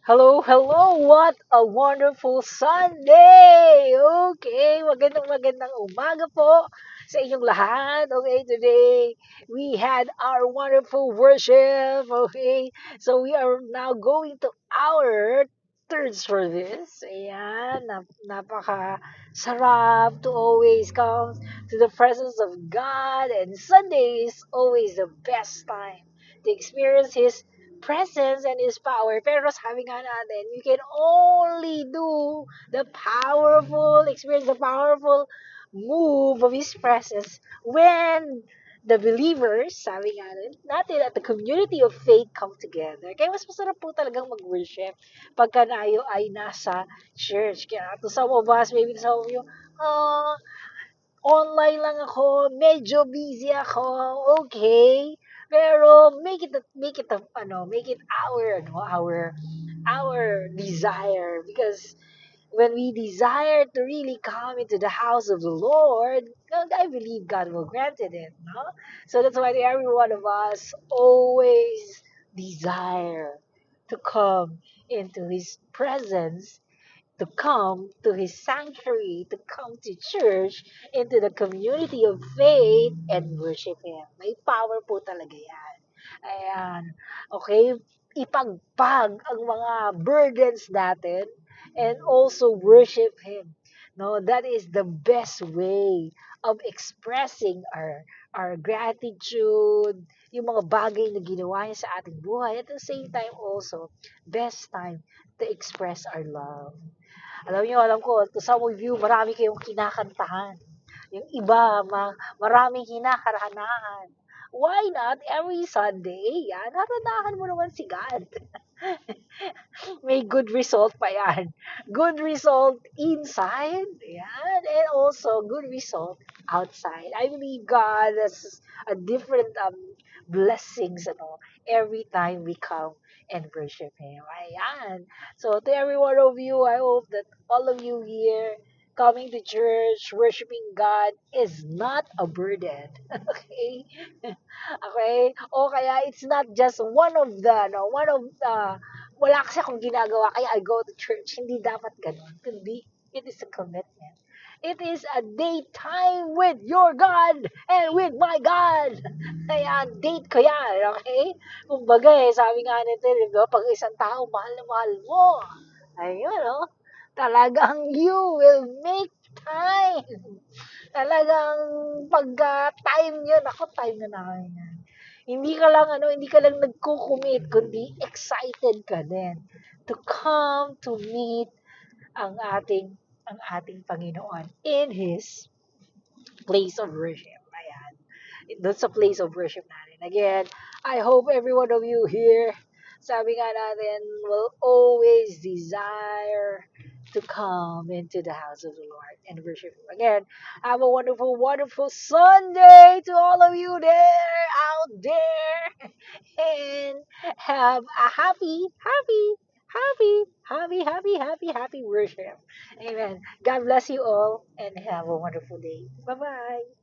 Hello, hello! What a wonderful Sunday! Okay, magandang umaga po sa inyong lahat. Okay, today we had our wonderful worship. Okay, so we are now going to our third service. Ayan, napaka sarap to always come to the presence of God, and Sunday is always the best time to experience His presence and His power. Pero sabi nga natin, you can only do experience the powerful move of His presence when the believers, sabi nga natin, at the community of faith come together. Kaya mas masarap po talagang mag-worship pagka tayo ay nasa church. Kaya to some of us, maybe to some of you, uh, online lang ako, medyo busy ako, okay. Pero make it our desire, because when we desire to really come into the house of the Lord, well, I believe God will grant it, no? So that's why every one of us always desire to come into His presence, to come to His sanctuary, to come to church, into the community of faith, and worship Him. May power po talaga yan. Ayan. Okay? Ipagpag ang mga burdens natin and also worship Him. No, that is the best way of expressing our gratitude, yung mga bagay na ginawa niya sa ating buhay. At the same time also, best time to express our love. Alam ko, to some of you, marami kayong kinakantahan. Yung iba, maraming kinakarahanan. Why not every Sunday? Yan, haranahan mo naman si God. May good result pa yan. Good result inside, yan, and also good result outside. I believe God has a different blessings, every time we come and worship Him. Ayan. So to every one of you, I hope that all of you here coming to church, worshiping God is not a burden. Okay? Okay? O kaya it's not just one of the, no, one of the, wala kasi akong ginagawa kaya I go to church. Hindi dapat ganun. Kundi, it is a commitment. It is a daytime with your God and with my God. Kaya date ko yan, okay? Kumbaga sabi nga nito, di ba, pag isang tao, mahal na mahal mo. Ayun, no? Talagang you will make time. Talagang pagka-time yun, ako time na namin yan. Hindi ka lang nagko-commit, kundi excited ka din to come to meet ang ating Panginoon in His place of worship. Ayan. Doon sa place of worship natin. Again, I hope every one of you here, sabi nga natin, will always desire to come into the house of the Lord and worship Him. Again, have a wonderful, wonderful Sunday to all of you there, out there, and have a happy worship. Amen. God bless you all and have a wonderful day. Bye-bye.